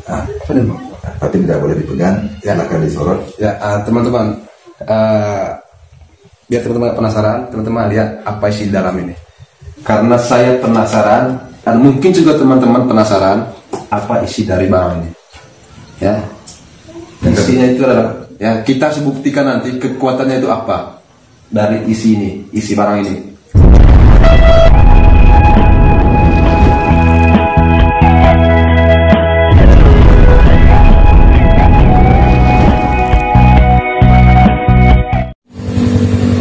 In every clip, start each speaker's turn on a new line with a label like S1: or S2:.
S1: Tapi tidak boleh dipegang, silakan disorot.
S2: Ya, teman-teman, biar teman-teman penasaran, teman-teman lihat apa isi dalam ini. Karena saya penasaran, dan mungkin juga teman-teman penasaran apa isi dari barang ini. Ya, isinya itu adalah, ya kita harus buktikan nanti kekuatannya itu apa dari isi ini, isi barang ini.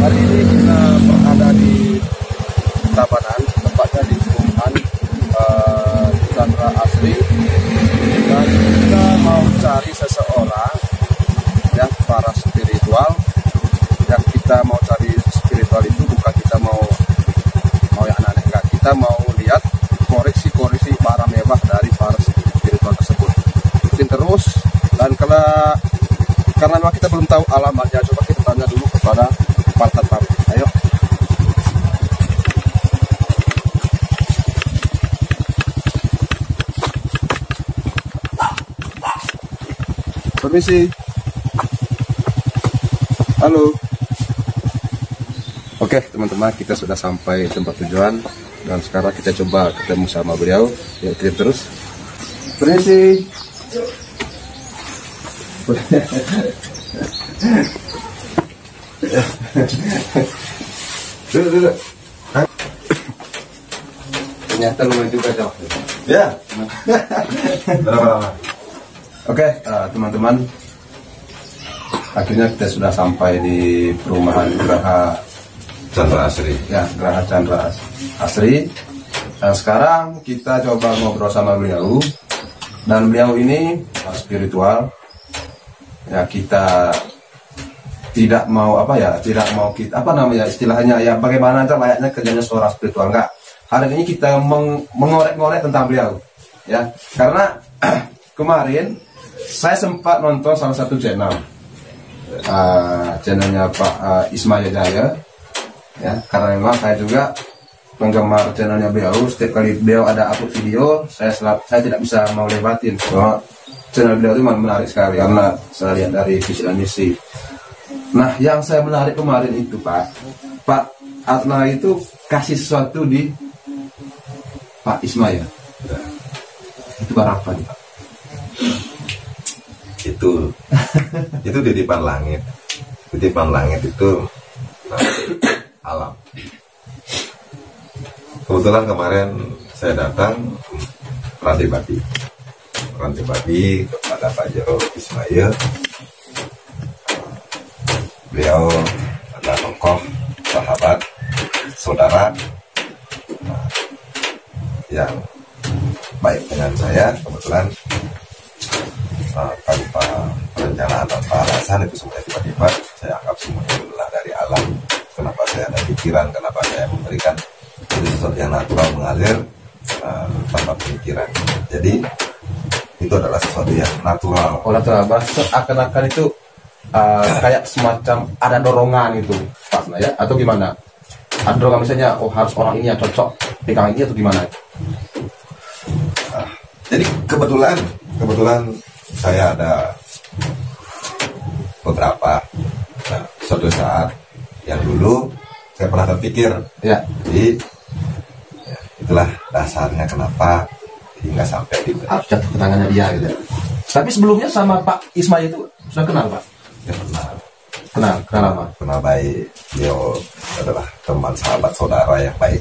S2: Hari ini kita berada di Tabanan, tempatnya di Perumahan Chandra Asri, dan kita mau cari seseorang yang para spiritual. Yang kita mau cari spiritual itu bukan kita mau yang aneh-aneh, enggak. Kita mau lihat koreksi-koreksi barang mewah dari para spiritual tersebut. Ikutin terus, dan karena memang kita belum tahu alamatnya, coba kita tanya dulu kepada Pak Taru. Ayo. Permisi. Halo. Oke, teman-teman, kita sudah sampai tempat tujuan dan sekarang kita coba ketemu sama beliau. Yuk, kirim terus. Permisi. Duduk. Ternyata lumayan juga, Cok.
S1: Ya. Berapa lama?
S2: Oke, teman-teman, akhirnya kita sudah sampai di perumahan Geraha
S1: Chandra Asri.
S2: Ya, Geraha Chandra Asri. Dan sekarang kita coba ngobrol sama beliau. Dan beliau ini spiritual. Ya, kita tidak mau tidak mau kita istilahnya ya bagaimana layaknya kerjanya seorang spiritual, enggak. Hari ini kita mengorek-ngorek tentang beliau, ya, karena kemarin saya sempat nonton salah satu channel, channelnya Pak Ismail Jaya, ya, karena memang saya juga penggemar channelnya beliau. Setiap kali beliau ada upload video, saya tidak bisa mau lewatin. Soalnya channel beliau itu menarik sekali karena saya lihat dari visi dan misi. Nah, yang saya menarik kemarin itu Pak Atna itu kasih sesuatu di Pak Ismail. Itu barang apa nih, Pak?
S1: Itu titipan langit. Titipan langit itu alam. Kebetulan kemarin saya datang rantai babi kepada Pak Jero Ismail. Beliau adalah tokoh, sahabat, saudara yang baik dengan saya. Kebetulan tanpa perencanaan, tanpa alasan, itu semuanya tiba-tiba saya anggap semuanya adalah dari alam. Kenapa saya ada pikiran, kenapa saya memberikan sesuatu yang natural mengalir tanpa pemikiran. Jadi itu adalah sesuatu yang natural.
S2: Oh, natural. Akan-akan itu kayak semacam ada dorongan itu, Pak, ya, atau gimana? Ada dorongan misalnya, harus orang ini yang cocok pegang ini atau gimana?
S1: Jadi kebetulan saya ada beberapa suatu saat yang dulu saya pernah terpikir,
S2: ya.
S1: Jadi ya, itulah dasarnya kenapa hingga sampai di
S2: jatuh ke tangannya dia gitu. Tapi sebelumnya sama Pak Ismail itu sudah kenal, Pak?
S1: Ya,
S2: kenal lama.
S1: Kenal baik. Beliau adalah teman, sahabat, saudara yang baik.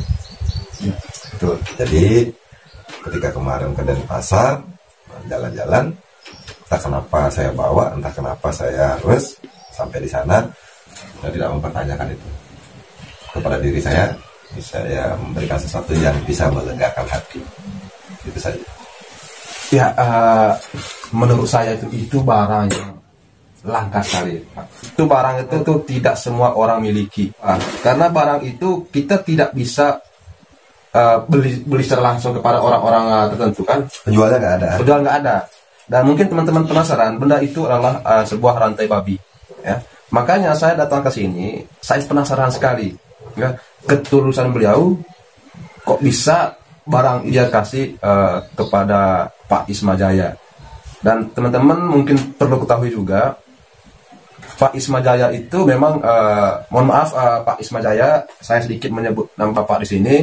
S2: Ya.
S1: Itu. Jadi ketika kemarin ke Denpasar jalan-jalan, entah kenapa saya bawa, entah kenapa saya harus sampai di sana, saya tidak mempertanyakan itu kepada diri saya. Saya memberikan sesuatu yang bisa melegakan hati. Itu saja.
S2: Ya, menurut saya itu barang yang langka sekali, Pak. Itu barang itu tuh tidak semua orang miliki, Pak. Karena barang itu kita tidak bisa beli secara langsung kepada orang-orang tertentu, kan?
S1: Penjualnya nggak ada. Dan mungkin teman-teman penasaran, benda itu adalah sebuah rantai babi, ya. Makanya saya datang ke sini, saya penasaran sekali, ya, ketulusan beliau, kok bisa barang dia kasih kepada Pak Ismail Jaya.
S3: Dan teman-teman mungkin perlu ketahui juga, Pak Isma Jaya itu memang, mohon maaf Pak Isma Jaya, saya sedikit menyebut nama Bapak di sini,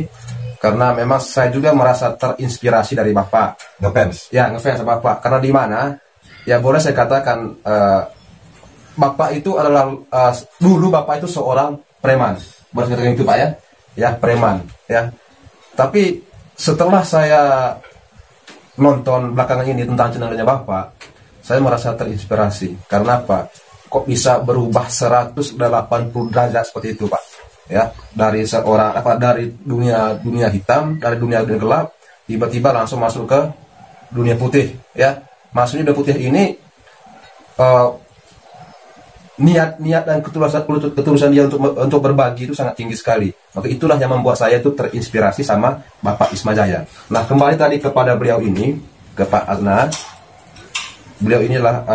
S3: karena memang saya juga merasa terinspirasi dari Bapak.
S1: Ngefans?
S3: Ya, ngefans sama Bapak. Karena di mana, ya boleh saya katakan, Bapak itu adalah, dulu Bapak itu seorang preman. Boleh saya katakan itu Pak ya? Ya, preman. Ya. Tapi setelah saya nonton belakangan ini tentang channelnya Bapak, saya merasa terinspirasi. Karena apa? Kok bisa berubah 180 derajat seperti itu Pak? Ya, dari seorang dari dunia hitam, dari dunia gelap, tiba-tiba langsung masuk ke dunia putih. Ya, maksudnya dunia putih ini niat dan ketulusan dia untuk berbagi itu sangat tinggi sekali. Maka itulah yang membuat saya itu terinspirasi sama Bapak Isma Jaya. Nah, kembali tadi kepada beliau ini, ke Pak Adnan. Beliau inilah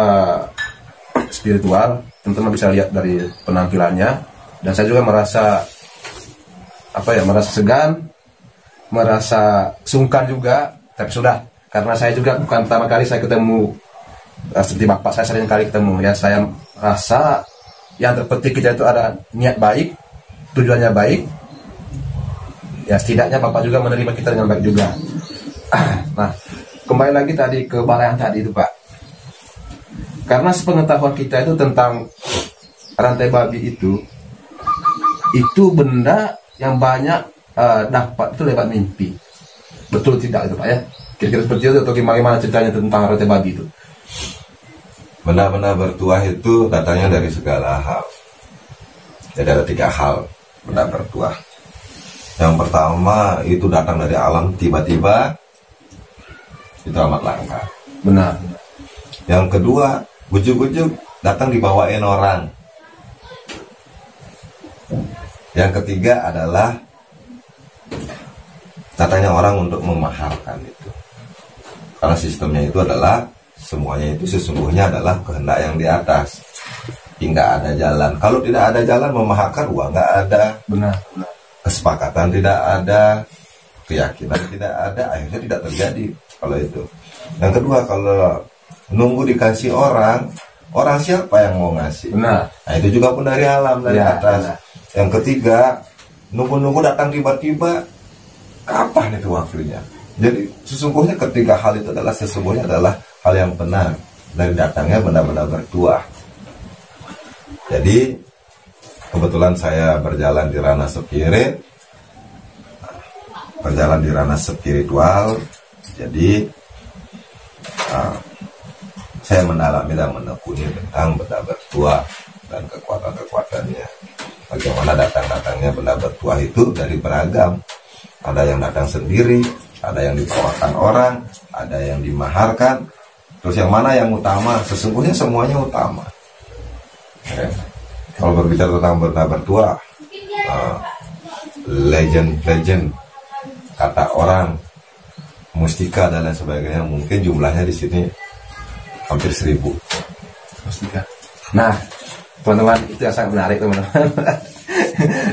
S3: spiritual, teman-teman bisa lihat dari penampilannya. Dan saya juga merasa merasa segan, merasa sungkan juga. Tapi sudah, karena saya juga bukan pertama kali saya ketemu seperti Bapak, saya sering kali ketemu ya. Saya rasa yang terpenting kita itu ada niat baik, tujuannya baik. Ya setidaknya Bapak juga menerima kita dengan baik juga. Nah, kembali lagi tadi ke balayan tadi itu Pak. Karena sepengetahuan kita itu tentang rantai babi itu benda yang banyak dapat itu lewat mimpi. Betul tidak itu Pak ya? Kira-kira seperti itu atau gimana ceritanya tentang rantai babi itu?
S1: Benda-benda bertuah itu datangnya dari segala hal. Jadi ada 3 hal benda bertuah. Yang pertama itu datang dari alam tiba-tiba, itu amat langka.
S3: Benar.
S1: Yang kedua, ujuk-ujuk datang dibawain orang. Yang ketiga adalah datangnya orang untuk memahalkan itu. Karena sistemnya itu adalah semuanya itu sesungguhnya adalah kehendak yang di atas. Hingga ada jalan. Kalau tidak ada jalan, memahalkan uang nggak ada.
S3: Benar.
S1: Kesepakatan tidak ada, keyakinan tidak ada, akhirnya tidak terjadi kalau itu. Yang kedua, kalau nunggu dikasih orang siapa yang mau ngasih?
S3: Benar.
S1: Nah, itu juga pun dari alam, dari atas. Benar. Yang ketiga, nunggu-nunggu datang tiba-tiba, kapan itu waktunya? Jadi sesungguhnya ketiga hal itu adalah hal yang benar dari datangnya benda-benda bertuah. Jadi kebetulan saya berjalan di ranah spirit, berjalan di ranah spiritual. Jadi saya mendalami dan menekuni tentang benda bertuah dan kekuatan-kekuatannya. Bagaimana datang-datangnya benda bertuah itu dari beragam. Ada yang datang sendiri, ada yang dibawakan orang, ada yang dimaharkan. Terus yang mana yang utama? Sesungguhnya semuanya utama. Ya. Kalau berbicara tentang benda bertuah, legend, kata orang, mustika dan lain sebagainya, mungkin jumlahnya di sini hampir 1000.
S3: Mustika. Nah, teman-teman, itu yang sangat menarik teman-teman.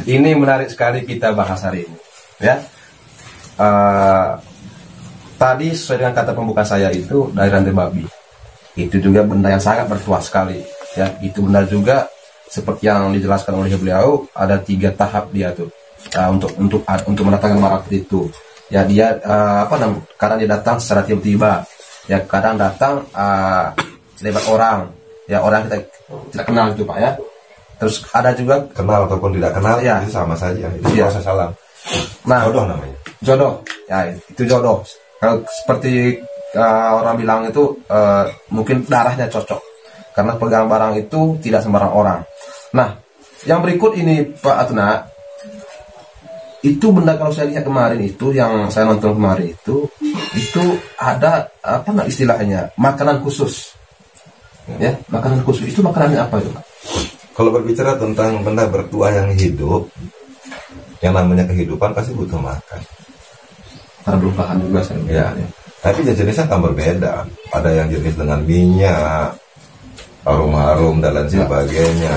S3: Ini menarik sekali kita bahas hari ini. Ya. Tadi sesuai dengan kata pembuka saya itu dari rantai babi. Itu juga benda yang sangat bertuah sekali. Ya, itu benar juga seperti yang dijelaskan oleh beliau, ada 3 tahap dia tuh untuk mendatangkan barang itu. Ya dia kadang dia datang secara tiba-tiba. Ya kadang datang lewat orang. Ya orang kita tidak kenal itu Pak ya. Terus ada juga
S1: kenal ataupun tidak kenal
S3: ya,
S1: itu sama saja. Itu proses alam.
S3: Nah,
S1: jodoh namanya.
S3: Jodoh. Ya itu jodoh. Kalau seperti orang bilang itu mungkin darahnya cocok. Karena pegang barang itu tidak sembarang orang. Nah, yang berikut ini Pak Atna, itu benda kalau saya lihat kemarin itu, yang saya nonton kemarin itu ada istilahnya makanan khusus. Ya, makanan khusus itu makanannya apa itu Pak?
S1: Kalau berbicara tentang benda bertuah yang hidup, yang namanya kehidupan pasti butuh makan.
S3: Karena berupakan juga saya.
S1: Ya. Tapi jenisnya kan berbeda. Ada yang jenis dengan minyak, harum-harum dan lain sebagainya.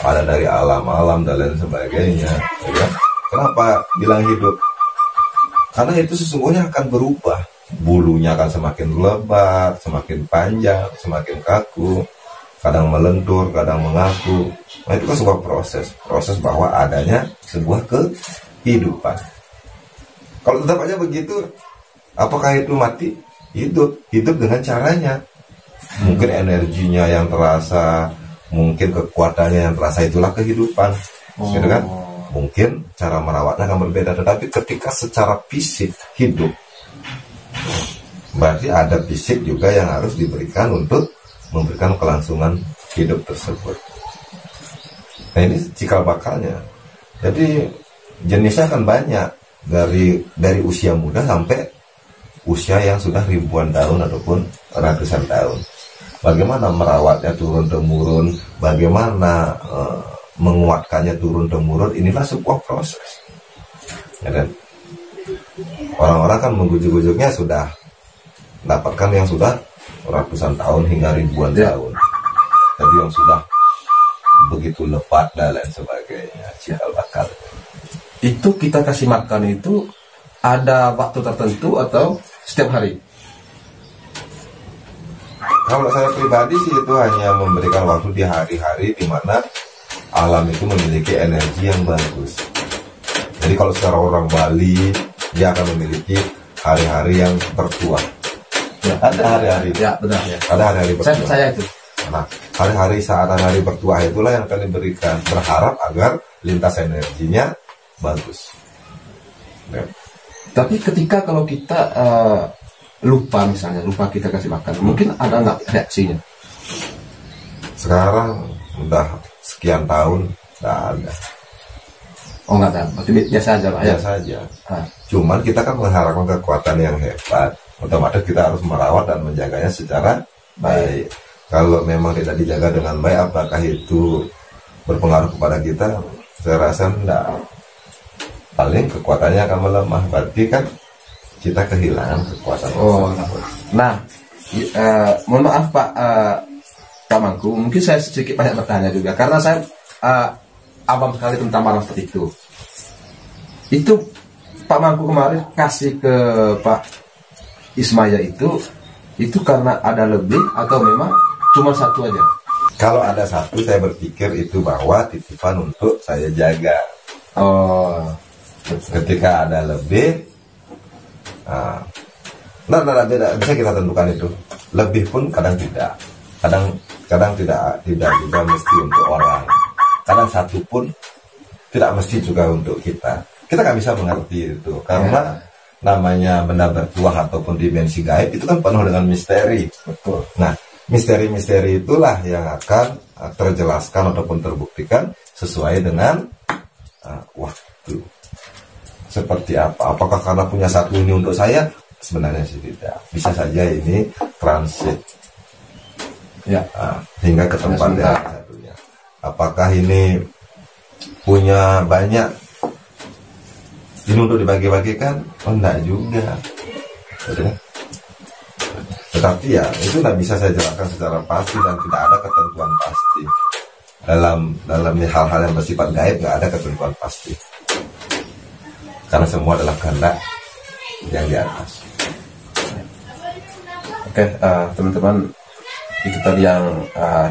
S1: Ada dari alam-alam dan lain sebagainya. Ya. Kenapa bilang hidup? Karena itu sesungguhnya akan berubah bulunya akan semakin lebat, semakin panjang, semakin kaku, kadang melentur, kadang mengaku. Nah, itu kan sebuah proses bahwa adanya sebuah kehidupan. Kalau tetap aja begitu, apakah itu mati? Hidup dengan caranya. Mungkin energinya yang terasa, mungkin kekuatannya yang terasa, itulah kehidupan, gitu kan? Mungkin cara merawatnya akan berbeda, tetapi ketika secara fisik hidup, berarti ada fisik juga yang harus diberikan untuk memberikan kelangsungan hidup tersebut. Nah, ini cikal bakalnya. Jadi jenisnya akan banyak, dari usia muda sampai usia yang sudah ribuan tahun ataupun ratusan tahun. Bagaimana merawatnya turun temurun, bagaimana menguatkannya turun temurun, inilah sebuah proses. Ya kan? Orang-orang kan menggujuk-gujuknya sudah dapatkan yang sudah ratusan tahun hingga ribuan tahun. Tapi yang sudah begitu lebat dan lain sebagainya, cikal bakal.
S3: Itu kita kasih makan itu ada waktu tertentu atau setiap hari?
S1: Kalau saya pribadi sih itu hanya memberikan waktu di hari-hari di mana alam itu memiliki energi yang bagus. Jadi kalau secara orang Bali, dia akan memiliki hari-hari yang tertua.
S3: Ya,
S1: ada hari-hari.
S3: Ya, benar ya.
S1: Ada hari-hari bertua.
S3: Saya itu.
S1: Nah, hari-hari saat hari bertua itulah yang akan diberikan, berharap agar lintas energinya bagus. Ya.
S3: Tapi ketika kalau kita lupa kita kasih makan, mungkin ada nggak reaksinya?
S1: Sekarang udah sekian tahun nggak ada.
S3: Oh, nggak ada, berarti biasa aja Pak ya?
S1: Biasa aja. Cuman kita kan mengharapkan kekuatan yang hebat, otomatis kita harus merawat dan menjaganya secara baik. Kalau memang tidak dijaga dengan baik, apakah itu berpengaruh kepada kita? Saya rasa enggak. Paling kekuatannya akan melemah, berarti kan kita kehilangan kekuatan.
S3: Nah, mohon maaf Pak Mangku, mungkin saya sedikit banyak bertanya juga, karena saya awam sekali tentang barang seperti itu. Itu Pak Mangku kemarin kasih ke Pak Ismaya itu karena ada lebih atau memang cuma satu aja?
S1: Kalau ada satu, saya berpikir itu bahwa titipan untuk saya jaga. Ketika ada lebih, nah beda, bisa kita tentukan itu. Lebih pun kadang tidak, kadang tidak juga mesti untuk orang. Kadang satu pun tidak mesti juga untuk kita. Kita nggak bisa mengerti itu karena namanya benda bertuah ataupun dimensi gaib itu kan penuh dengan misteri.
S3: Betul.
S1: Nah, misteri-misteri itulah yang akan terjelaskan ataupun terbuktikan sesuai dengan waktu. Seperti apa? Apakah karena punya satu ini untuk saya? Sebenarnya sih tidak. Bisa saja ini transit
S3: ya,
S1: hingga ke tempat yang satunya. Apakah ini punya banyak ini untuk dibagi-bagikan? Oh, enggak juga. Tetapi ya itu tidak bisa saya jelaskan secara pasti dan tidak ada ketentuan pasti. Dalam hal-hal yang bersifat gaib nggak ada ketentuan pasti. Karena semua adalah kehendak yang di atas.
S3: Oke, teman-teman, itu tadi yang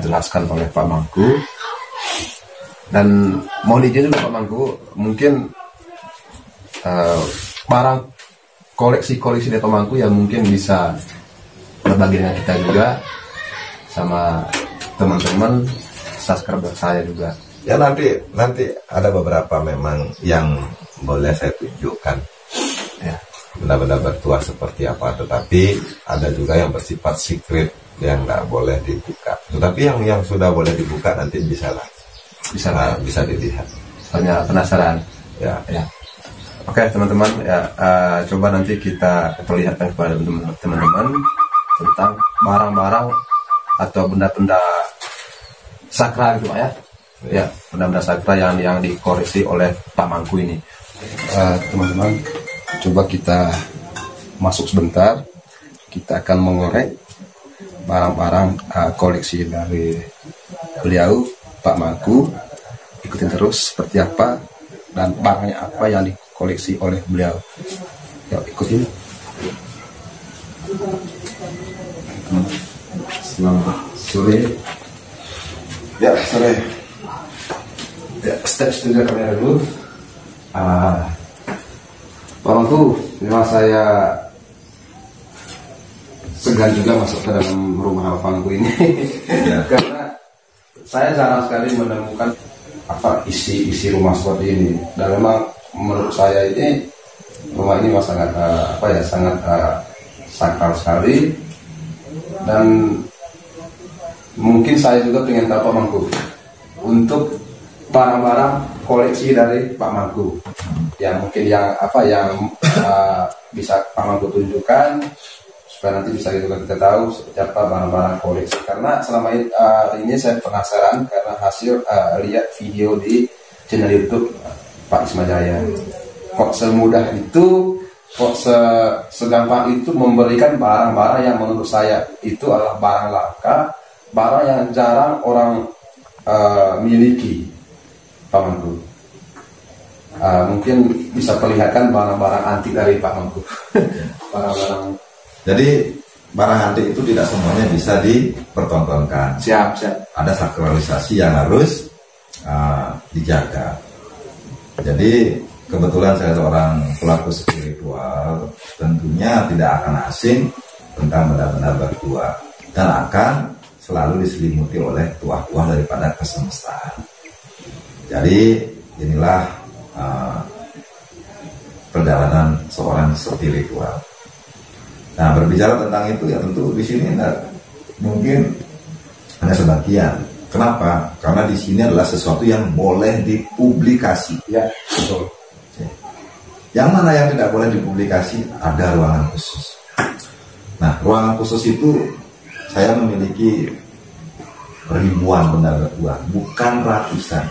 S3: jelaskan oleh Pak Mangku. Dan mohon izin juga Pak Mangku, mungkin barang koleksi dari Pak Mangku yang mungkin bisa berbagi dengan kita juga sama teman-teman subscriber saya juga.
S1: Ya nanti ada beberapa memang yang boleh saya tunjukkan ya, benda-benda bertuah seperti apa, tetapi ada juga yang bersifat secret yang nggak boleh dibuka. Tetapi yang sudah boleh dibuka nanti bisa dilihat.
S3: Banyak penasaran
S1: ya.
S3: Oke teman-teman ya, coba nanti kita perlihatkan kepada teman-teman tentang barang-barang atau benda-benda sakral gitu Pak ya. Ya, benda-benda sakral yang dikoreksi oleh Pak Mangku ini. Teman-teman, coba kita masuk sebentar. Kita akan mengorek barang-barang koleksi dari beliau, Pak Mangku. Ikutin terus seperti apa dan barangnya apa yang dikoleksi oleh beliau. Yuk ikutin. Selamat sore. Ya, sore. Ya, step studio kamera dulu. Orang tuh memang saya segan juga masuk ke dalam rumah alfangku ini. Ya. Karena saya jarang sekali menemukan isi rumah seperti ini. Dan memang menurut saya ini rumah ini sangat sangat sakral sekali. Dan mungkin saya juga ingin tahu Pak Mangku untuk barang-barang koleksi dari Pak Mangku yang mungkin yang bisa Pak Mangku tunjukkan supaya nanti bisa kita tahu seperti apa barang-barang koleksi. Karena selama ini saya penasaran karena hasil lihat video di channel YouTube Pak Isma Jaya. Kok semudah itu, kok segampang itu memberikan barang-barang yang menurut saya itu adalah barang langka, barang yang jarang orang miliki, Pak Mangku. Mungkin bisa perlihatkan barang-barang antik dari Pak Mangku. Barang-barang.
S1: Jadi barang antik itu tidak semuanya bisa dipertontonkan.
S3: Siap.
S1: Ada sakralisasi yang harus dijaga. Jadi kebetulan saya seorang pelaku spiritual, tentunya tidak akan asing tentang benda-benda bertuah dan akan selalu diselimuti oleh tuah-tuah daripada kesemestaan. Jadi inilah perjalanan seorang spiritual. Nah, berbicara tentang itu ya tentu di sini mungkin hanya sebagian. Kenapa? Karena di sini adalah sesuatu yang boleh dipublikasi.
S3: Ya, betul.
S1: Yang mana yang tidak boleh dipublikasi? Ada ruangan khusus. Nah, ruangan khusus itu saya memiliki ribuan benda bertuah, bukan ratusan.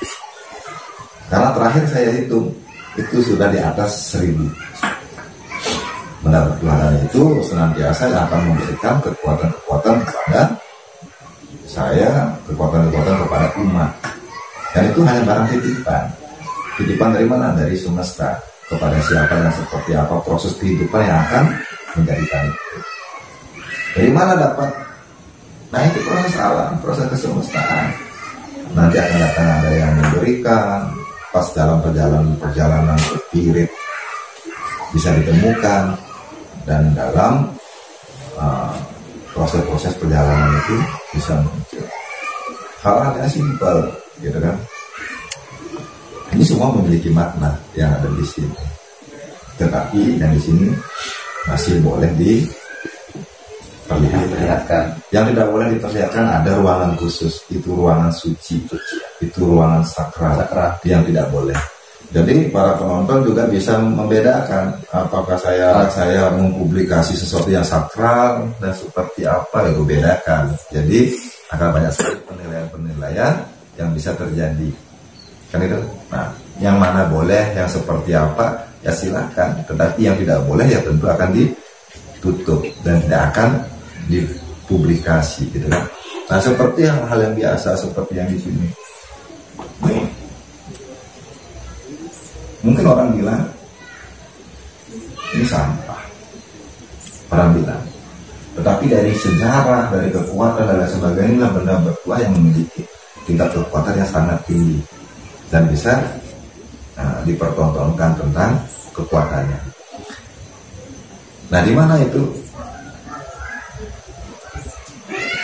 S1: Karena terakhir saya hitung itu sudah di atas 1000 benda bertuah, dan itu senantiasa yang akan memberikan kekuatan-kekuatan kepada saya, kekuatan-kekuatan kepada umat. Dan itu hanya barang titipan. Titipan dari mana? Dari semesta. Kepada siapa dan seperti apa proses kehidupan yang akan menjadikan itu. Dari mana dapat? Nah, itu proses alam, proses kesemestaan. Nanti akan datang ada yang memberikan, pas dalam perjalanan spirit bisa ditemukan, dan dalam proses-proses perjalanan itu bisa muncul hal-hal yang simpel, gitu kan. Ini semua memiliki makna yang ada di sini, tetapi yang di sini masih boleh diperlihatkan. Yang tidak boleh diperlihatkan ada ruangan khusus, itu ruangan suci, itu ruangan sakral yang tidak boleh. Jadi para penonton juga bisa membedakan apakah saya mempublikasi sesuatu yang sakral dan seperti apa, itu bedakan. Jadi akan banyak sekali penilaian yang bisa terjadi. Kan itu. Nah, yang mana boleh, yang seperti apa, ya silakan. Tetapi yang tidak boleh ya tentu akan ditutup dan tidak akan dipublikasi, gitu kan. Nah, seperti hal yang biasa seperti yang di sini. Nih, mungkin orang bilang ini sampah. Orang bilang. Tetapi dari sejarah, dari kekuatan dan lain sebagainya, benda bertuah yang memiliki tingkat kekuatan yang sangat tinggi dan bisa dipertontonkan tentang kekuatannya. Nah, di mana itu?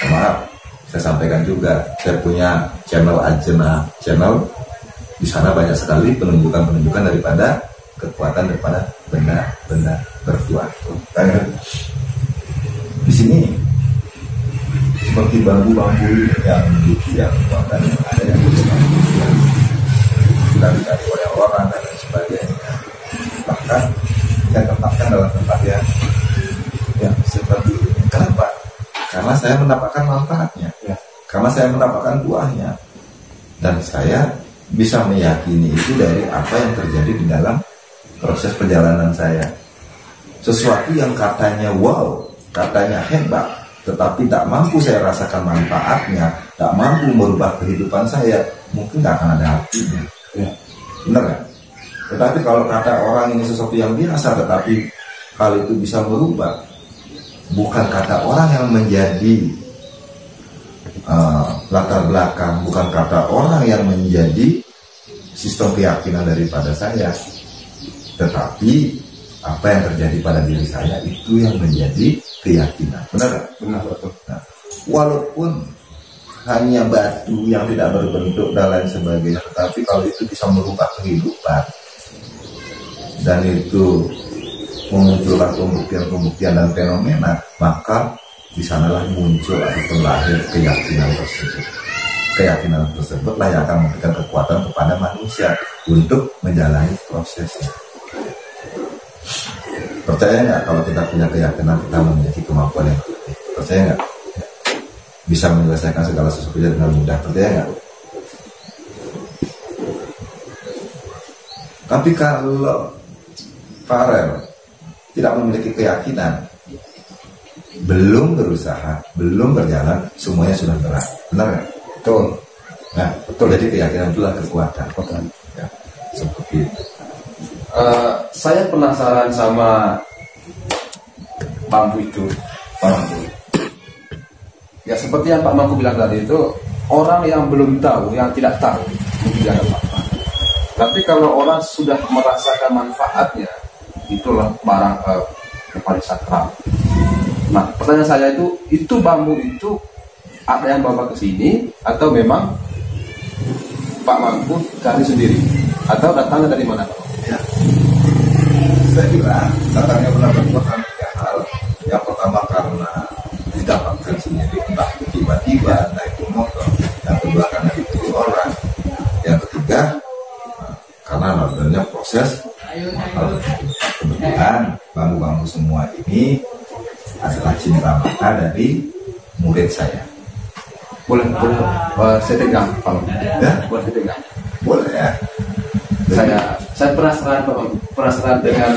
S1: Maaf, saya sampaikan juga, saya punya channel Ajena channel. Di sana banyak sekali penunjukan daripada kekuatan daripada benda-benda bertuah. Di sini seperti bambu-bambu yang kekuatan yang ada yang sudah dicari oleh orang dan lain sebagainya. Bahkan saya tempatkan dalam tempat yang seperti ini. Kenapa? Karena saya mendapatkan manfaatnya, karena saya mendapatkan buahnya, dan saya bisa meyakini itu dari apa yang terjadi di dalam proses perjalanan saya. Sesuatu yang katanya wow, katanya hebat, tetapi tak mampu saya rasakan manfaatnya, tak mampu merubah kehidupan saya, mungkin tak akan ada artinya. Benar kan? Tetapi kalau kata orang ini sesuatu yang biasa, tetapi hal itu bisa merubah, bukan kata orang yang menjadi latar belakang, bukan kata orang yang menjadi sistem keyakinan daripada saya, tetapi apa yang terjadi pada diri saya itu yang menjadi keyakinan. Benar gak?
S3: Benar, betul.
S1: Nah, walaupun hanya batu yang tidak berbentuk dan lain sebagainya, tetapi kalau itu bisa merubah kehidupan dan itu memunculkan pembuktian-pembuktian dan fenomena, maka di sanalah muncul atau lahir keyakinan tersebut. Keyakinan tersebut lah yang akan memberikan kekuatan kepada manusia untuk menjalani prosesnya. Percaya nggak kalau kita punya keyakinan kita memiliki kemampuan yang lebih? Percaya nggak? Bisa menyelesaikan segala sesuatunya dengan mudah. Percaya nggak? Tapi kalau Farel tidak memiliki keyakinan, belum berusaha, belum berjalan, semuanya sudah berat. Benar nggak?
S3: Betul.
S1: Nah, betul. Jadi keyakinan itulah kekuatan. Ya, seperti itu.
S3: Saya penasaran sama bambu itu. Bambu. Ya seperti yang Pak Mangku bilang tadi itu, orang yang belum tahu, yang tidak tahu, mungkin tidak ada apa-apa. Tapi kalau orang sudah merasakan manfaatnya, itulah barang yang paling sakral. Nah, pertanyaan saya itu bambu itu ada yang bawa ke sini atau memang Pak Mangku cari sendiri atau datangnya dari mana, Pak?
S1: Ya. Saya kira datangnya benar-benar tiga hal. Yang pertama karena didapatkan sendiri, entah itu tiba-tiba, entah itu motor. Yang kedua karena itu orang. Yang ketiga karena adanya proses. Kebetulan bambu-bambu semua ini adalah cinta mata dari murid saya.
S3: Boleh saya pegang, Pak.
S1: Ya?
S3: Boleh saya pegang.
S1: Boleh ya.
S3: Saya penasaran dengan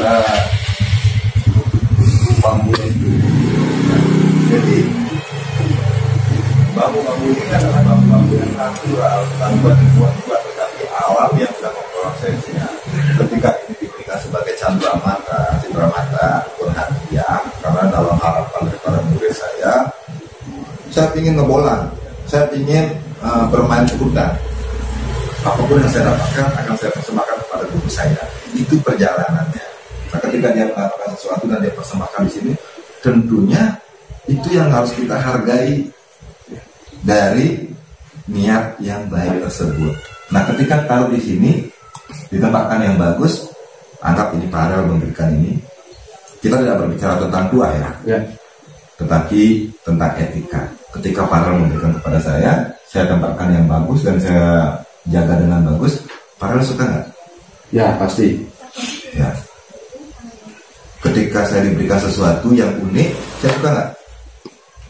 S3: bambu itu.
S1: Jadi bambu-bambu ini adalah bambu-bambu yang natural, tanpa dibuat-buat, tetapi alam yang sudah memprosesnya. Ketika ini diberikan sebagai cindera mata perhatian, karena dalam harapan daripada murid saya ingin ngebolang, saya ingin bermain di hutan. Apapun yang saya dapatkan akan saya persembahkan kepada guru saya. Itu perjalanannya. Nah, ketika dia mengatakan sesuatu dan dia persembahkan di sini, tentunya itu yang harus kita hargai dari niat yang baik tersebut. Nah, ketika taruh di sini, ditempatkan yang bagus, anggap ini Farel memberikan ini. Kita tidak berbicara tentang tua ya, tetapi tentang etika. Ketika Farel memberikan kepada saya tempatkan yang bagus dan saya jaga dengan bagus. Farel suka nggak?
S3: Ya pasti.
S1: Ya. Ketika saya diberikan sesuatu yang unik, saya suka nggak?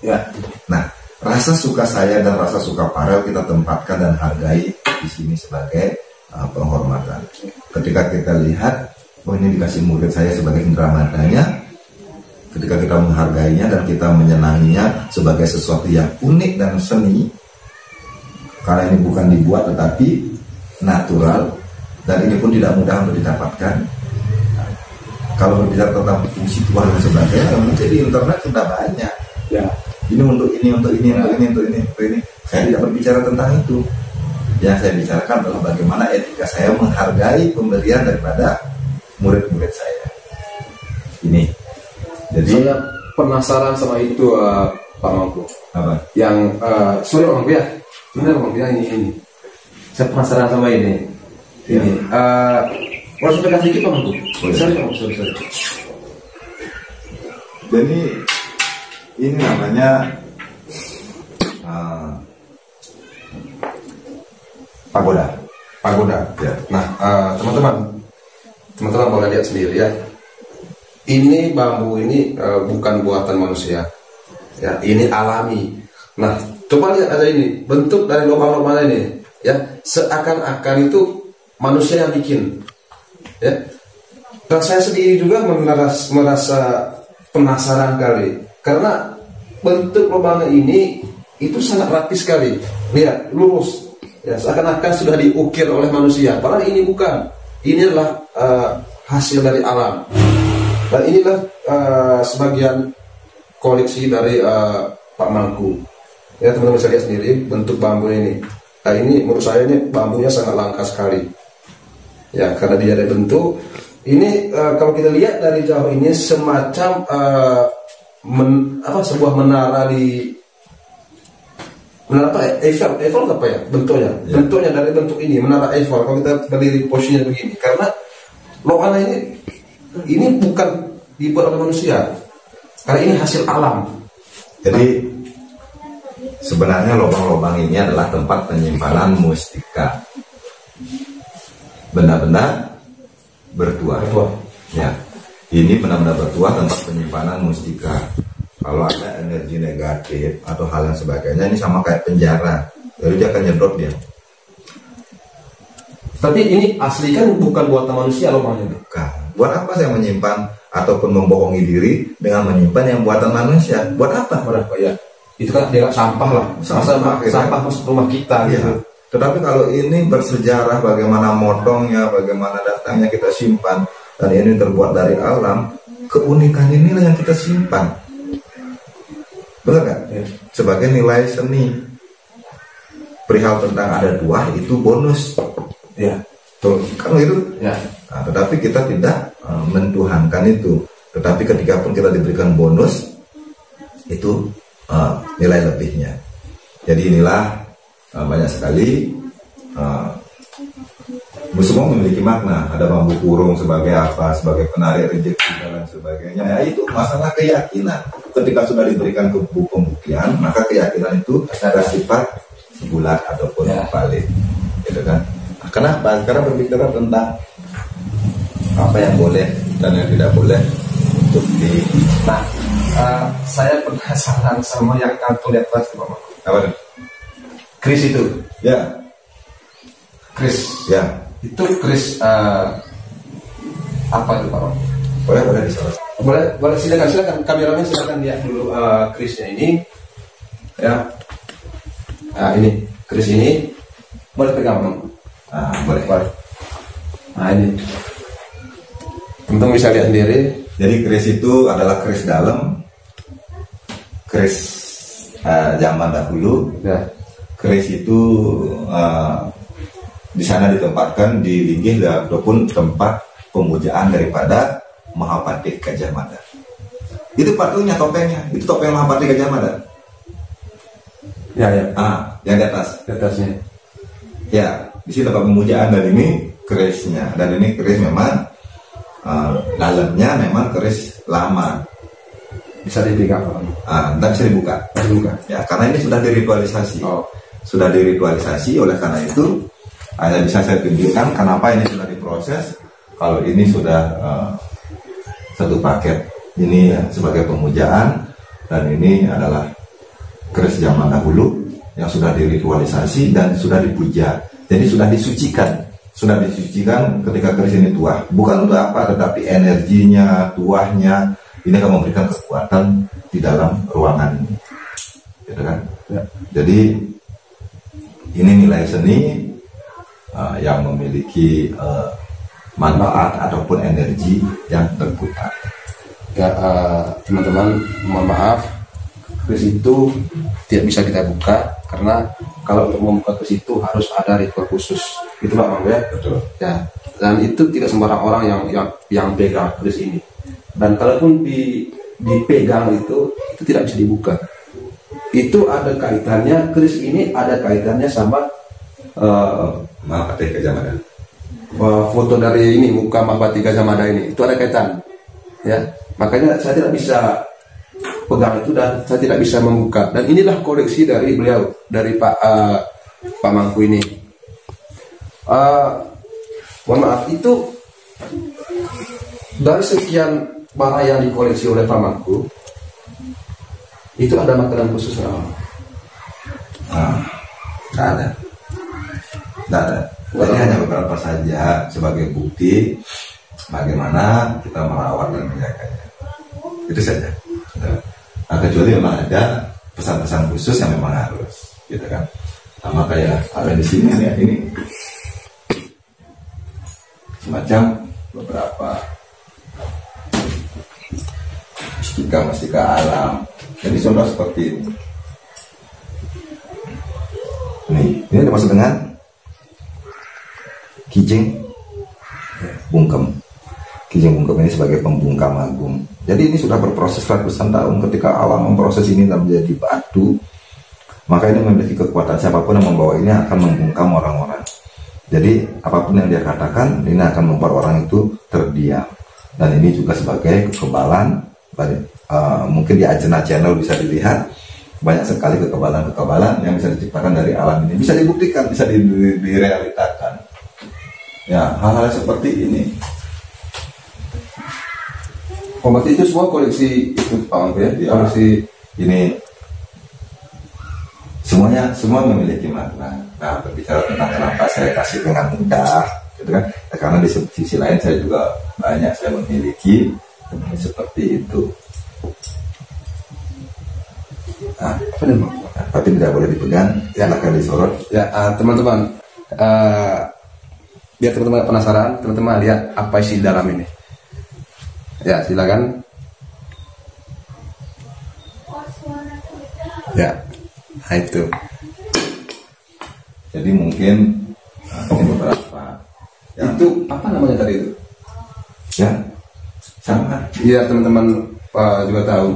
S3: Ya.
S1: Nah, rasa suka saya dan rasa suka Farel kita tempatkan dan hargai di sini sebagai penghormatan. Ketika kita lihat, oh ini dikasih murid saya sebagai indera matanya. Ketika kita menghargainya dan kita menyenanginya sebagai sesuatu yang unik dan seni, karena ini bukan dibuat tetapi natural dan ini pun tidak mudah untuk didapatkan. Kalau berbicara tentang fungsi Tuhan dan sebagainya, mungkin di internet sudah banyak.
S3: Ya.
S1: Ini untuk ini, untuk ini, untuk ini, untuk ini, untuk ini. Saya tidak berbicara tentang itu. Yang saya bicarakan adalah bagaimana etika saya menghargai pemberian daripada murid-murid saya. Ini. Jadi
S3: Saya penasaran sama itu Pak Mangku.
S1: apa?
S3: Yang sorry Pak Mangku ya. Benar Pak Mangku ya, ini. Saya penasaran sama ini. Ini. Mau saya pegang sedikit Pak Mangku? Sorry Pak Mangku, sorry.
S1: Jadi ini namanya pagoda.
S3: Ya. Nah, teman-teman boleh lihat sendiri ya. Ini bambu ini bukan buatan manusia. Ya, ini alami. Nah, coba lihat ada ini bentuk dari lubang-lubang ini. Ya, seakan-akan itu manusia yang bikin. Ya. Dan saya sendiri juga merasa penasaran kali karena bentuk lubangnya ini itu sangat rapi sekali. Lihat, lurus. Ya, seakan-akan sudah diukir oleh manusia. Padahal ini bukan. Ini adalah hasil dari alam. Dan inilah sebagian koleksi dari Pak Mangku. Ya teman-teman bisa lihat sendiri bentuk bambu ini. Nah ini menurut saya ini bambunya sangat langka sekali. Ya karena dia ada bentuk. Ini kalau kita lihat dari jauh ini semacam sebuah menara di menara apa? Eiffel apa ya bentuknya? Ya. Bentuknya dari bentuk ini menara Eiffel. Kalau kita berdiri posisinya begini, karena loangan ini bukan dibuat oleh manusia. Karena ini hasil alam.
S1: Jadi sebenarnya lubang-lubang ini adalah tempat penyimpanan mustika, benda-benda bertuah. Ya, ini benda-benda bertuah tempat penyimpanan mustika. Kalau ada energi negatif atau hal yang sebagainya, ini sama kayak penjara, jadi dia akan nyedot dia.
S3: Tapi ini asli kan bukan buatan manusia lubangnya.
S1: Bukan. Buat apa saya menyimpan ataupun membohongi diri dengan menyimpan yang buatan manusia? Buat apa?
S3: Ya. Itu kan dia sampah lah. Sampah masuk rumah kita.
S1: Ya.
S3: Gitu.
S1: Tetapi kalau ini bersejarah bagaimana motongnya, bagaimana datangnya kita simpan, dan ini terbuat dari alam, keunikan inilah yang kita simpan. Benar kan? Ya. Sebagai nilai seni. Perihal tentang ada tuah itu bonus.
S3: Ya.
S1: Tuh, kan itu.
S3: Ya.
S1: Nah, tetapi kita tidak mentuhankan itu. Tetapi ketika pun kita diberikan bonus, itu nilai lebihnya. Jadi inilah banyak sekali semua memiliki makna. Ada bambu kurung sebagai apa? Sebagai penarik rezeki dan sebagainya. Ya, itu masalah keyakinan. Ketika sudah diberikan pembuktian, maka keyakinan itu ada sifat bulat ataupun valid, gitu kan? Nah, kenapa? Karena berbicara tentang apa yang boleh dan yang tidak boleh untuk di.
S3: Nah, saya penasaran sama yang kartu di atas itu, Pak.
S1: Apa itu?
S3: Kris itu.
S1: Ya.
S3: Kris.
S1: Ya.
S3: Itu kris apa itu, Pak?
S1: Boleh disorot.
S3: Boleh silakan kameramen silakan lihat dulu krisnya ini. Ya. Nah, ini kris ini boleh pegang, Bang.
S1: Nah, boleh.
S3: Nah, ini. Teman-teman bisa lihat sendiri.
S1: Jadi keris itu adalah keris dalam, keris zaman dahulu.
S3: Ya.
S1: Keris itu di sana ditempatkan di linggih ataupun tempat pemujaan daripada Mahapati Gajah Mada. Itu patunya topengnya, itu topeng Mahapati Gajah Mada.
S3: Ya.
S1: Yang di atas.
S3: Di atasnya.
S1: Ya, di sini tempat pemujaan dan ini kerisnya. Dan ini keris memang dalamnya memang keris lama.
S3: Bisa dipegang, Pak.
S1: Dan bisa dibuka. Ya, karena ini sudah diritualisasi. Sudah diritualisasi, oleh karena itu hanya bisa saya tunjukkan kenapa ini sudah diproses. Kalau ini sudah satu paket, ini sebagai pemujaan, dan ini adalah keris zaman dahulu yang sudah diritualisasi dan sudah dipuja. Jadi sudah disucikan ketika keris ini tuah. Bukan untuk apa, tetapi energinya, tuahnya ini akan memberikan kekuatan di dalam ruangan ini, gitu kan? Ya. Jadi ini nilai seni yang memiliki manfaat ataupun energi yang terputar.
S3: Ya, teman-teman, mohon maaf, keris itu tidak bisa kita buka karena kalau untuk membuka keris itu harus ada ritual khusus. Itu Pak Bang ya?
S1: Betul.
S3: Ya, dan itu tidak sembarang orang yang pegang keris ini. Dan kalaupun dipegang itu tidak bisa dibuka. Itu ada kaitannya, keris ini ada kaitannya sama
S1: Mahapati Gajah Mada.
S3: Foto dari ini, muka Mahapati Gajah Mada ini, itu ada kaitan. Ya, makanya saya tidak bisa pegang itu dan saya tidak bisa membuka. Dan inilah koleksi dari beliau, dari Pak Mangku ini. Mohon maaf, itu dari sekian barang yang dikoleksi oleh Pak Mangku, itu ada makanan khusus nggak?
S1: Nggak ada. Jadi hanya beberapa saja sebagai bukti bagaimana kita merawat dan menjaganya. Itu saja. Nah, kecuali memang ada pesan-pesan khusus yang memang harus, gitu kan? Sama kayak ada di sini ya, ini semacam beberapa mustika alam. Jadi contoh seperti ini. Ini dimaksud dengan Kijing Bungkem. Kijing Bungkem ini sebagai pembungkam agung. Jadi ini sudah berproses ratusan tahun. Ketika alam memproses ini dan menjadi batu, maka ini memiliki kekuatan. Siapapun yang membawa ini akan membungkam orang-orang. Jadi apapun yang dia katakan, ini akan membuat orang itu terdiam. Dan ini juga sebagai kekebalan. Mungkin di Ajna Channel bisa dilihat banyak sekali kekebalan-kekebalan yang bisa diciptakan dari alam ini. Bisa dibuktikan, bisa direalitakan. Ya, hal-hal seperti ini.
S3: Oh, berarti itu semua koleksi itu Pak Mangku ya?
S1: Ya.
S3: Koleksi
S1: Ini semua memiliki makna. Nah, berbicara tentang kenapa saya kasih dengan mudah, gitu kan? Karena di sisi lain saya juga banyak saya memiliki seperti itu. Nah, tapi tidak boleh dipegang, silakan disorot.
S3: ya, teman-teman, biar teman-teman penasaran, teman-teman lihat apa isi dalam ini. Ya, silakan. Ya, nah itu.
S1: Jadi mungkin ini beberapa. Ya,
S3: Itu apa namanya tadi itu?
S1: ya sama.
S3: Biar teman-teman juga tahu,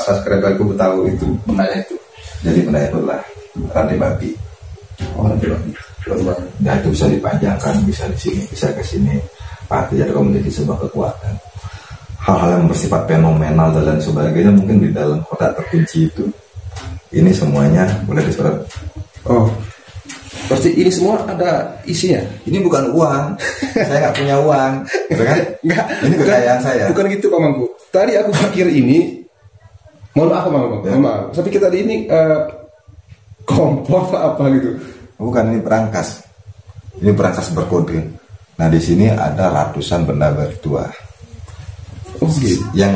S3: subscriberku tahu itu benarnya itu.
S1: Jadi benda itu lah rantai babi.
S3: Oh, nanti lagi.
S1: Nah, itu bisa dipanjangkan, bisa di sini, bisa ke sini. Pasti ada memiliki sebuah kekuatan. Hal-hal yang bersifat fenomenal dan lain sebagainya mungkin di dalam kotak terkunci itu. Ini semuanya boleh disorot.
S3: Oh, pasti ini semua ada isinya.
S1: Ini bukan uang, saya nggak punya uang, gitu kan?
S3: Enggak,
S1: Ini kekayaan saya.
S3: Bukan gitu Pak Mangku. Tadi aku pikir ini, mohon maaf Pak Mangku.
S1: Ya.
S3: Mohon maaf. Saya pikir tadi ini kompor apa gitu.
S1: Bukan, ini perangkas. Ini perangkas berkode. Nah, di sini ada ratusan benda bertuah.
S3: Oh gitu.
S1: Yang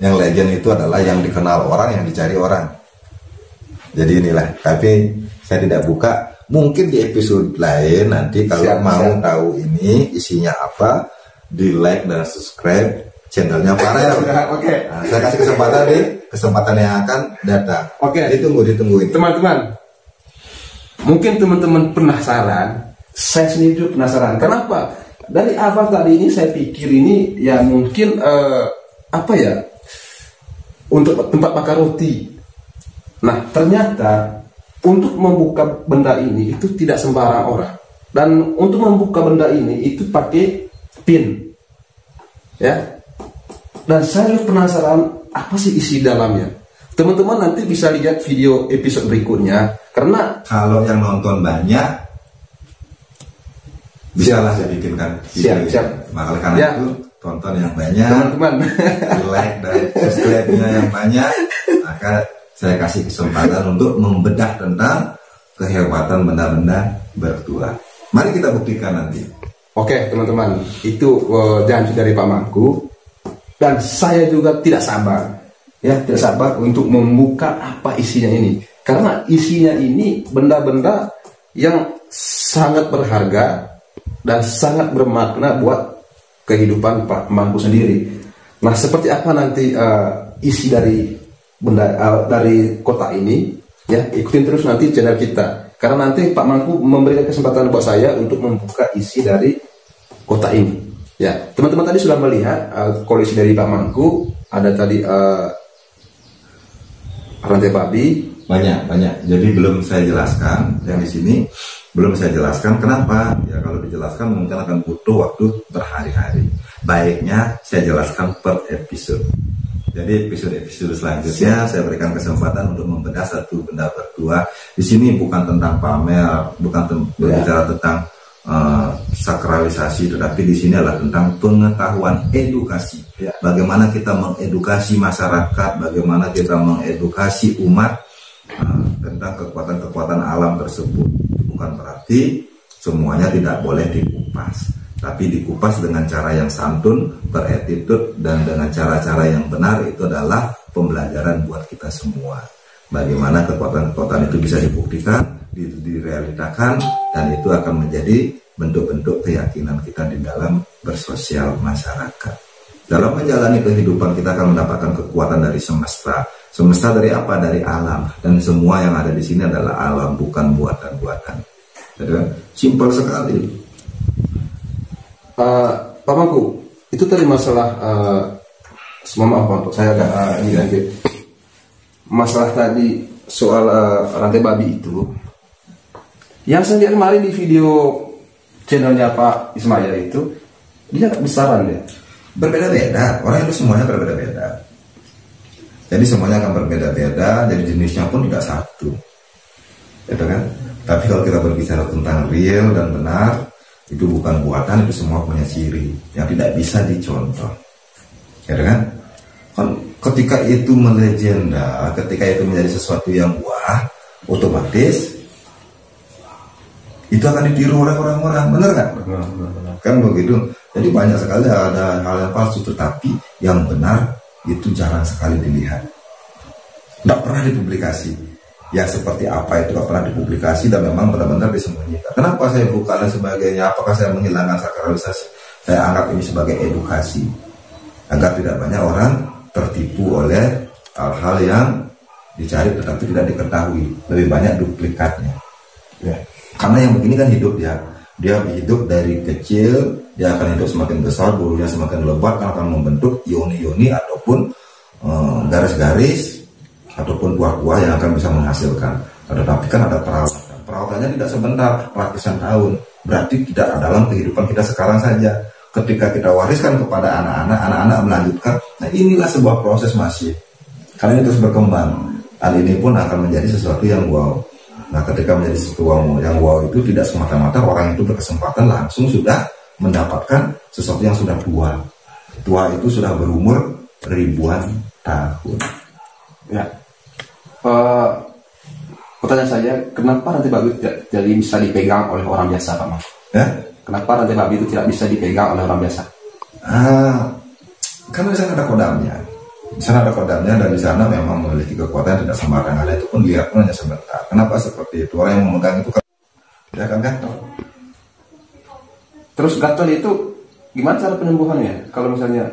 S1: legend itu adalah yang dikenal orang, yang dicari orang. Jadi inilah, tapi saya tidak buka. Mungkin di episode lain nanti kalau mau tahu ini isinya apa, di like dan subscribe channelnya Farel.
S3: Oke.
S1: Nah, saya kasih kesempatan yang akan datang.
S3: Oke.
S1: Ditunggu ini.
S3: Teman-teman, mungkin teman-teman penasaran. Saya sendiri juga penasaran. Kenapa? Dari awal tadi ini saya pikir ini ya mungkin apa ya, untuk tempat bakar roti. Nah ternyata untuk membuka benda ini itu tidak sembarang orang. Dan untuk membuka benda ini itu pakai pin, ya. Dan saya penasaran apa sih isi dalamnya. Teman-teman nanti bisa lihat video episode berikutnya. Karena
S1: Kalau yang nonton banyak, bisa lah saya bikinkan video.
S3: Siap.
S1: Maka karena
S3: Ya.
S1: itu tonton yang banyak,
S3: teman-teman
S1: like dan subscribe-nya yang banyak, maka saya kasih kesempatan untuk membedah tentang kehebatan benda-benda bertuah. Mari kita buktikan nanti.
S3: Oke teman-teman, itu janji dari Pak Mangku. Dan saya juga tidak sabar, ya tidak sabar untuk membuka apa isinya ini. Karena isinya ini benda-benda yang sangat berharga dan sangat bermakna buat kehidupan Pak Mangku sendiri. Nah, seperti apa nanti isi dari benda dari kota ini? Ya, ikutin terus nanti channel kita. Karena nanti Pak Mangku memberikan kesempatan buat saya untuk membuka isi dari kota ini. Ya, teman-teman tadi sudah melihat koleksi dari Pak Mangku. Ada tadi rantai babi.
S1: Banyak. Jadi belum saya jelaskan yang di sini. Belum saya jelaskan kenapa. Ya kalau dijelaskan mungkin akan butuh waktu berhari-hari. Baiknya saya jelaskan per episode. Jadi episode selanjutnya saya berikan kesempatan untuk membedah satu benda bertuah. Di sini bukan tentang pamer, bukan berbicara tentang sakralisasi, tetapi di sini adalah tentang pengetahuan, edukasi. Bagaimana kita mengedukasi masyarakat, bagaimana kita mengedukasi umat tentang kekuatan-kekuatan alam tersebut. Bukan berarti semuanya tidak boleh dikupas, tapi dikupas dengan cara yang santun, beretitude, dan dengan cara-cara yang benar. Itu adalah pembelajaran buat kita semua. Bagaimana kekuatan-kekuatan itu bisa dibuktikan, direalitakan, dan itu akan menjadi bentuk-bentuk keyakinan kita di dalam bersosial masyarakat. Dalam menjalani kehidupan kita akan mendapatkan kekuatan dari semesta. Semesta dari apa? Dari alam. Dan semua yang ada di sini adalah alam, bukan buatan-buatan. Gitu kan? Simpel sekali.
S3: Pak Mangku, itu tadi masalah semua apa untuk saya agak ini lagi. Masalah tadi soal rantai babi itu, yang saya lihat kemarin di video channelnya Pak Ismail itu, dia besaran ya.
S1: Berbeda-beda, orang itu semuanya berbeda-beda. Jadi semuanya akan berbeda-beda, jadi jenisnya pun tidak satu, gitu kan? Tapi kalau kita berbicara tentang real dan benar, itu bukan buatan, itu semua punya ciri yang tidak bisa dicontoh, gitu kan? Ketika itu melegenda, ketika itu menjadi sesuatu yang wah, otomatis itu akan ditiru oleh orang-orang, benar kan? Kan begitu. Jadi banyak sekali ada hal yang palsu, tetapi yang benar itu jarang sekali dilihat, tidak pernah dipublikasi. Ya seperti apa itu tidak pernah dipublikasi dan memang benar-benar disembunyikan. Kenapa saya buka dan sebagainya? Apakah saya menghilangkan sakralisasi? Saya anggap ini sebagai edukasi agar tidak banyak orang tertipu oleh hal-hal yang dicari tetapi tidak diketahui. Lebih banyak duplikatnya. Ya. Karena yang begini kan hidup ya. Dia hidup dari kecil, dia akan hidup semakin besar, bulunya semakin lebat, akan membentuk ioni-ioni ataupun garis-garis ataupun buah-buah yang akan bisa menghasilkan. Tetapi kan ada perawatan. Perawatannya tidak sebentar, ratusan tahun. Berarti tidak dalam kehidupan kita sekarang saja. Ketika kita wariskan kepada anak-anak, anak-anak melanjutkan. Nah inilah sebuah proses masih. Karena ini terus berkembang. Hal ini pun akan menjadi sesuatu yang wow. Nah ketika menjadi sesuatu yang wow itu tidak semata-mata orang itu berkesempatan langsung sudah mendapatkan sesuatu yang sudah tua. Tua itu sudah berumur ribuan tahun.
S3: Ya. Pertanyaan saya, kenapa rantai babi tidak jadi bisa dipegang oleh orang biasa, Pak Mas?
S1: Ya?
S3: Kenapa rantai babi itu tidak bisa dipegang oleh orang biasa?
S1: Karena di sana ada kodamnya. Di sana ada kodamnya dan di sana memang memiliki kekuatan tidak sembarangan. Itu pun lihat pun hanya sebentar. Kenapa seperti itu? Orang yang memegang itu kan dia akan gatal.
S3: Terus gatal itu gimana cara penyembuhannya? Kalau misalnya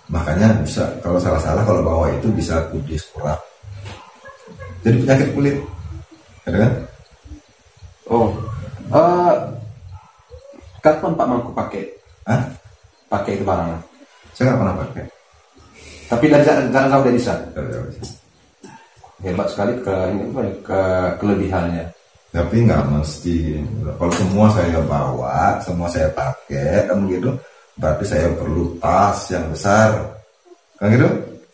S1: makanya bisa kalau salah-salah kalau bawa itu bisa kudis kurap. Jadi penyakit kulit, ada kan?
S3: Oh, kapan Pak Mangku pakai? Pakai itu barangnya?
S1: Saya nggak pernah pakai.
S3: Tapi dari jarang tahu dari bisa. Hebat sekali ke kelebihannya.
S1: Tapi nggak mesti. Kalau semua saya bawa, semua saya pakai, kan begitu. Berarti saya perlu tas yang besar, kan gitu?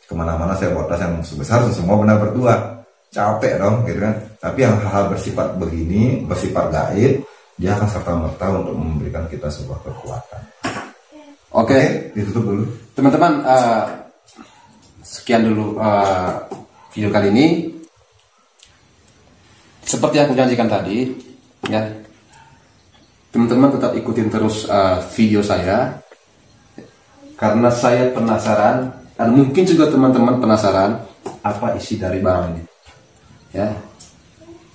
S1: Kemana-mana saya bawa tas yang sebesar, semua benar berdua. Capek dong, gitu kan? Tapi yang hal-hal bersifat begini, bersifat gaib, dia akan serta-merta untuk memberikan kita sebuah kekuatan. Oke, ditutup dulu.
S3: Teman-teman, sekian dulu video kali ini. Seperti yang aku janjikan tadi, ya, teman-teman tetap ikutin terus video saya, karena saya penasaran, dan mungkin juga teman-teman penasaran apa isi dari barang ini. Ya,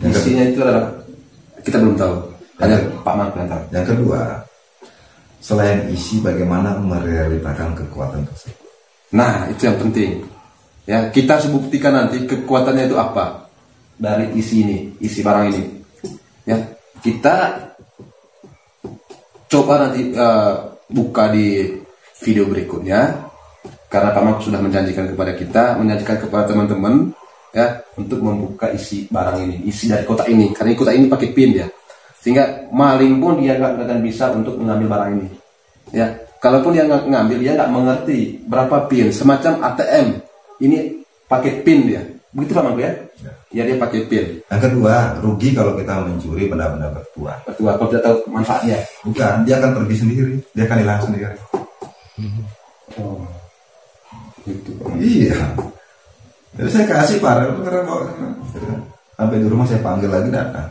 S3: isinya itu adalah kita belum tahu, hanya Pak Mangku yang tahu.
S1: Yang kedua, selain isi, bagaimana merealitakan kekuatan tersebut.
S3: Nah, itu yang penting. Ya, kita harus buktikan nanti kekuatannya itu apa dari isi ini, isi barang ini. Ya, kita coba nanti buka di video berikutnya, karena Pak Mangku sudah menjanjikan kepada kita, menjanjikan kepada teman-teman, ya, untuk membuka isi barang ini, isi dari kotak ini. Karena kotak ini pakai pin ya, sehingga maling pun dia nggak akan bisa untuk mengambil barang ini. Ya, kalaupun dia ngambil, dia nggak mengerti berapa pin, semacam ATM. Ini pakai pin dia, begitu Pak Mangku ya? Ya, dia pakai pin.
S1: Yang kedua, rugi kalau kita mencuri benda-benda bertuah.
S3: Bertuah, kalau tidak tahu manfaatnya.
S1: Bukan, dia akan pergi sendiri, dia akan hilang sendiri.
S3: Oh, gitu.
S1: Iya. Jadi saya kasih para sampai di rumah saya panggil lagi datang.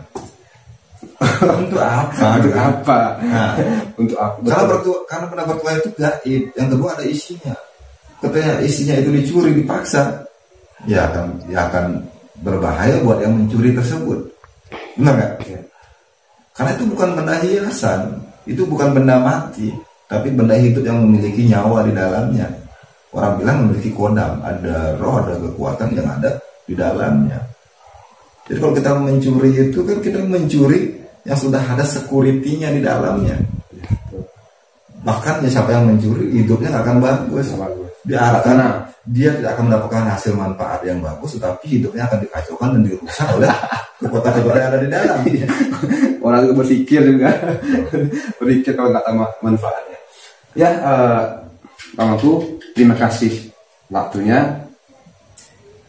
S1: Untuk apa?
S3: Untuk apa?
S1: Nah,
S3: untuk apa?
S1: Karena benda bertuah itu gaib. Yang kedua ada isinya. Ketika isinya itu dicuri dipaksa, ya akan berbahaya buat yang mencuri tersebut. Benar nggak? Ya. Karena itu bukan benda hiasan, itu bukan benda mati, tapi benda hidup yang memiliki nyawa di dalamnya. Orang bilang memiliki kodam, ada roh, ada kekuatan yang ada di dalamnya. Jadi kalau kita mencuri itu kan kita mencuri yang sudah ada security-nya di dalamnya. Bahkan ya siapa yang mencuri hidupnya nggak akan bagus. Karena dia tidak akan mendapatkan hasil manfaat yang bagus, tetapi hidupnya akan dikacaukan dan dirusak oleh kekuatan-kekuatan yang ada di dalam.
S3: Orang juga berpikir berpikir kalau nggak tahu manfaatnya. Ya, Pak Mangku, terima kasih waktunya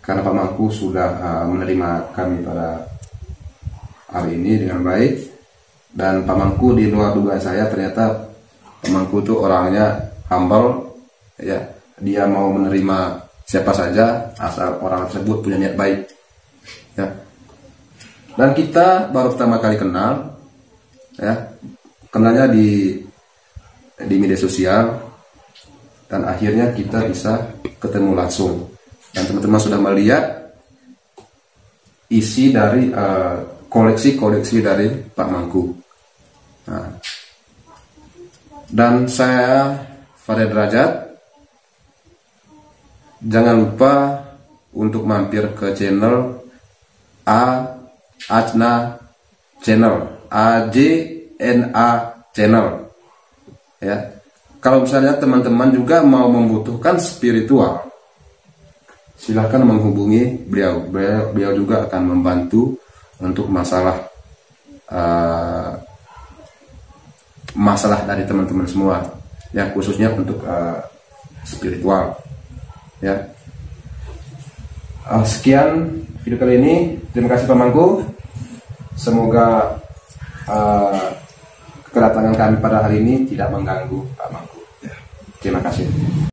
S3: karena Pak Mangku sudah menerima kami pada hari ini dengan baik, dan Pak Mangku di luar dugaan saya ternyata Pak Mangku itu orangnya humble, ya, dia mau menerima siapa saja asal orang tersebut punya niat baik, ya. Dan kita baru pertama kali kenal, ya, kenalnya di media sosial, dan akhirnya kita bisa ketemu langsung. Dan teman-teman sudah melihat isi dari koleksi-koleksi dari Pak Mangku. Nah, dan saya Farid Derajat, jangan lupa untuk mampir ke channel Ajna Channel, AJNA Channel, ya. Kalau misalnya teman-teman juga mau membutuhkan spiritual, silahkan menghubungi beliau. Beliau juga akan membantu untuk masalah dari teman-teman semua, ya, khususnya untuk spiritual, ya. Sekian video kali ini. Terima kasih Pak Mangku. Semoga kedatangan kami pada hari ini tidak mengganggu Pak Mangku. Terima kasih.